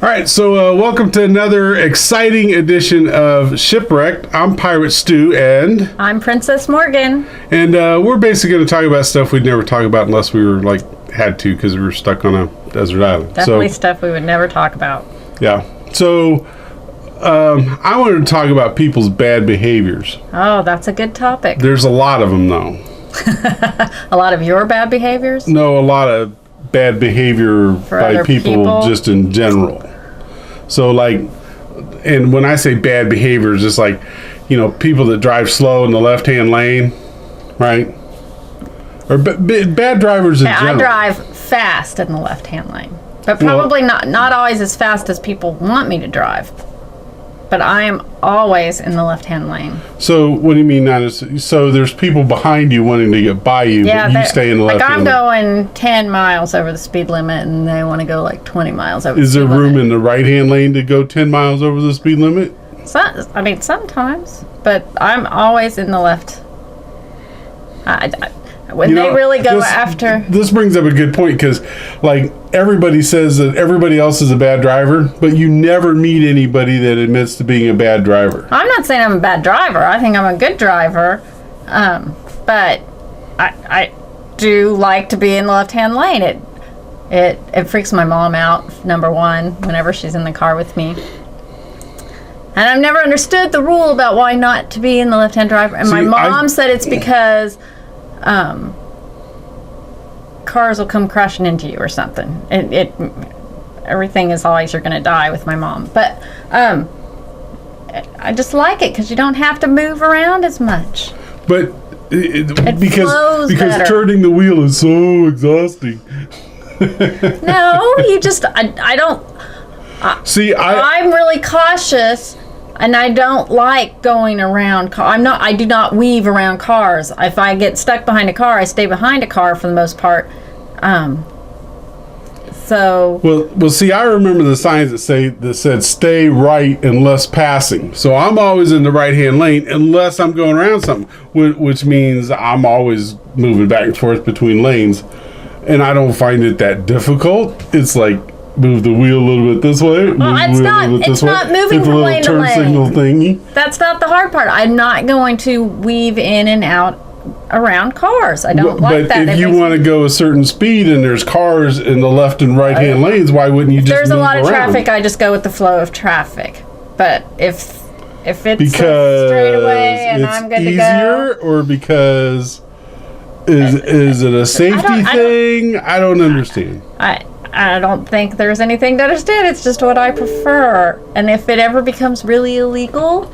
All right, so welcome to another exciting edition of Shipwrecked. I'm Pirate Stu, and I'm Princess Morgan. And we're basically going to talk about stuff we'd never talk about unless we were had to, because we were stuck on a desert island. Definitely stuff we would never talk about. Yeah. So I wanted to talk about people's bad behaviors. Oh, that's a good topic. There's a lot of them, though. A lot of your bad behaviors? No, a lot of bad behavior by people just in general. So and when I say bad behavior, it's just people that drive slow in the left-hand lane, right? Or bad drivers in general. I drive fast in the left-hand lane, but probably not always as fast as people want me to drive. But I am always in the left-hand lane. So what do you mean not as... So there's people behind you wanting to get by you, but you stay in the left-hand lane. I'm going 10 miles over the speed limit, and they want to go 20 miles over the speed limit. Is there room in the right-hand lane to go 10 miles over the speed limit? Sometimes. But I'm always in the left. When they really go after... This brings up a good point, because everybody says that everybody else is a bad driver, but you never meet anybody that admits to being a bad driver. I'm not saying I'm a bad driver. I think I'm a good driver. But I do like to be in the left-hand lane. It freaks my mom out, number one, whenever she's in the car with me. And I've never understood the rule about why not to be in the left-hand driver. And my mom said it's because... cars will come crashing into you or something. Everything is always you're going to die with my mom. But I just like it because you don't have to move around as much. But because better. Turning the wheel is so exhausting. No, you just I don't. I'm really cautious. And I don't like going around. I do not weave around cars. If I get stuck behind a car, I stay behind a car for the most part. Well, see, I remember the signs that said "stay right unless passing." So I'm always in the right-hand lane unless I'm going around something, which means I'm always moving back and forth between lanes, and I don't find it that difficult. It's move the wheel a little bit this way. Well, it's not moving from lane to lane. Signal thingy. That's not the hard part. I'm not going to weave in and out around cars. I don't like that. But if you want to go a certain speed and there's cars in the left and right hand lanes, why wouldn't you just move around? There's a lot of traffic. I just go with the flow of traffic. But if it's straight away and I'm good to go, easier, or because is it a safety thing? I don't understand. I don't think there's anything to understand. It's just what I prefer. And if it ever becomes really illegal,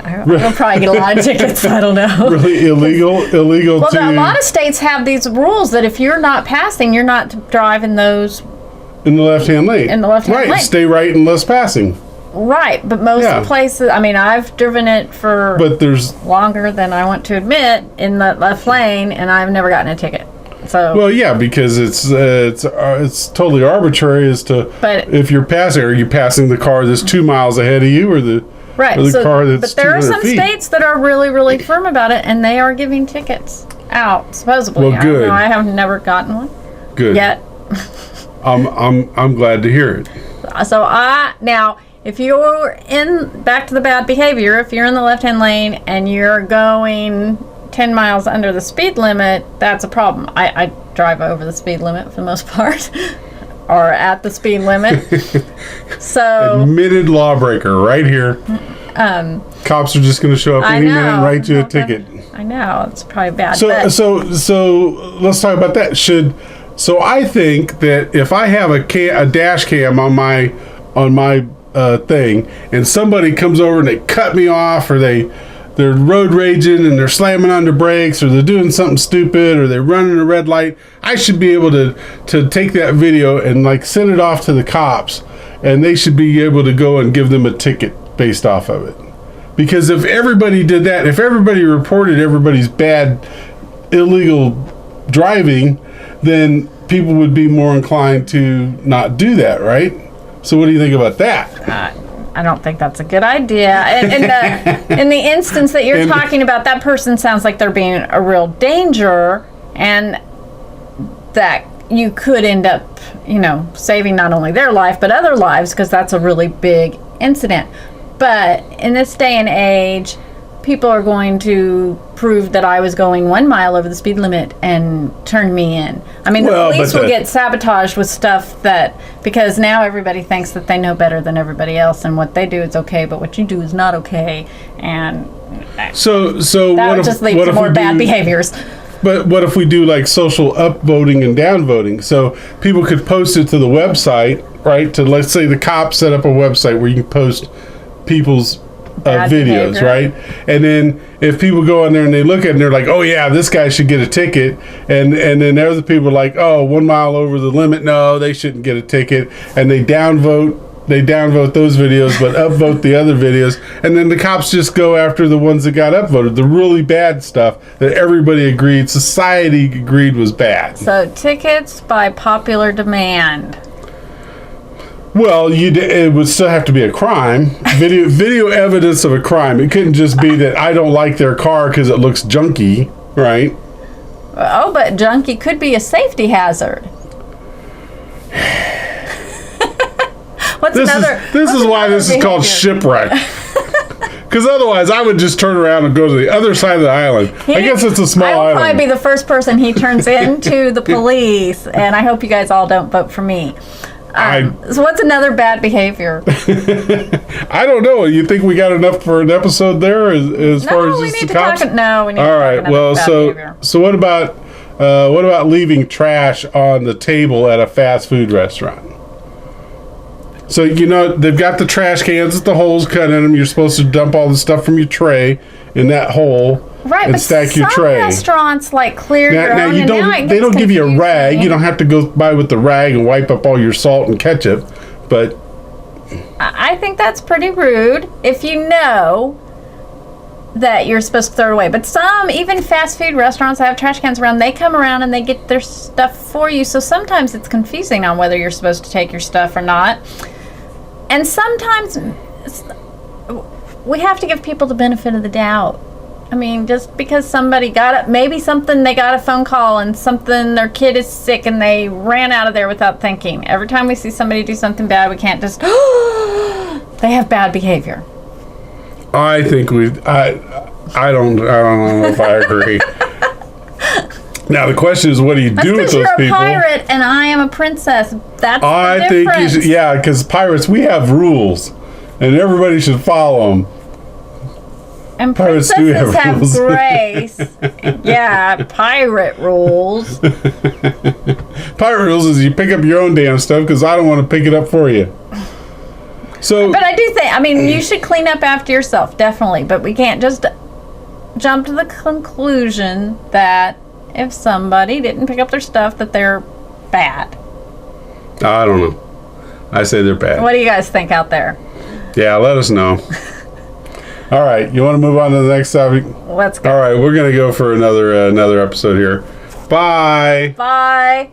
I'll probably get a lot of tickets. I don't know. Really illegal? Well, a lot of states have these rules that if you're not passing, you're not driving those... In the left-hand lane. In the left-hand lane. Right, stay right unless passing. Right, but most of the places... I've driven it for longer than I want to admit in the left lane, and I've never gotten a ticket. So, well, yeah, because it's totally arbitrary as to if you're passing. Are you passing the car that's 2 miles ahead of you, or the car that's 200 feet? But there are some states that are really, really firm about it, and they are giving tickets out supposedly. Well, good. I have never gotten one. Good. Yet. I'm glad to hear it. So now, if you're back to the bad behavior, if you're in the left-hand lane and you're going 10 miles under the speed limit, that's a problem. I drive over the speed limit for the most part, or at the speed limit. So admitted lawbreaker right here. Cops are just going to show up any minute and write you a ticket. I know, it's probably bad. So let's talk about that. So I think that if I have a dash cam on my thing, and somebody comes over and they cut me off, or they're road raging and they're slamming on the brakes, or they're doing something stupid, or they're running a red light, I should be able to take that video and send it off to the cops, and they should be able to go and give them a ticket based off of it. Because if everybody did that, if everybody reported everybody's bad illegal driving, then people would be more inclined to not do that, right? So what do you think about that? I don't think that's a good idea. In the instance that you're talking about, that person sounds like they're being a real danger, and that you could end up saving not only their life but other lives, because that's a really big incident. But in this day and age, people are going to prove that I was going 1 mile over the speed limit and turn me in. I mean, the police will get sabotaged with stuff because now everybody thinks that they know better than everybody else, and what they do is okay, but what you do is not okay. And so that would just lead to more bad behaviors. But what if we do like social upvoting and downvoting? So people could post it to the website, right? To, let's say, the cops set up a website where you can post people's videos, behavior. Right? And then if people go on there and they look at it and they're like, oh yeah, this guy should get a ticket, and then other people are like, oh, 1 mile over the limit, no, they shouldn't get a ticket, and they downvote those videos but upvote the other videos, and then the cops just go after the ones that got upvoted, the really bad stuff that everybody agreed, society agreed was bad. So tickets by popular demand. Well, it would still have to be a crime. Video evidence of a crime. It couldn't just be that I don't like their car because it looks junky, right? Oh, but junky could be a safety hazard. This is why this is called Shipwrecked. Because otherwise, I would just turn around and go to the other side of the island. I guess it's a small island. I will probably be the first person he turns into the police, and I hope you guys all don't vote for me. So what's another bad behavior? I don't know. You think we got enough for an episode there as far as just the cops? No, we need all to right. talk about bad behavior. So what about leaving trash on the table at a fast food restaurant? So, they've got the trash cans with the holes cut in them. You're supposed to dump all the stuff from your tray in that hole, right, and stack your tray. Some restaurants clear your own. They don't give you a rag. You don't have to go by with the rag and wipe up all your salt and ketchup. But I think that's pretty rude if you know that you're supposed to throw it away. But even fast food restaurants that have trash cans around, they come around and they get their stuff for you. So sometimes it's confusing on whether you're supposed to take your stuff or not. And sometimes we have to give people the benefit of the doubt. I mean, just because somebody they got a phone call and their kid is sick and they ran out of there without thinking. Every time we see somebody do something bad, we can't just, they have bad behavior. I think I don't know if I agree. Now the question is, what do you do with those people? You're a pirate and I am a princess. That's the difference. Think because pirates, we have rules, and everybody should follow them. And pirates princesses have grace. Yeah, pirate rules. Pirate rules is you pick up your own damn stuff because I don't want to pick it up for you. But I do think, you should clean up after yourself, definitely. But we can't just jump to the conclusion that if somebody didn't pick up their stuff, that they're bad. I don't know. I say they're bad. What do you guys think out there? Yeah, let us know. All right, you want to move on to the next topic? Let's go. All right, we're going to go for another episode here. Bye. Bye.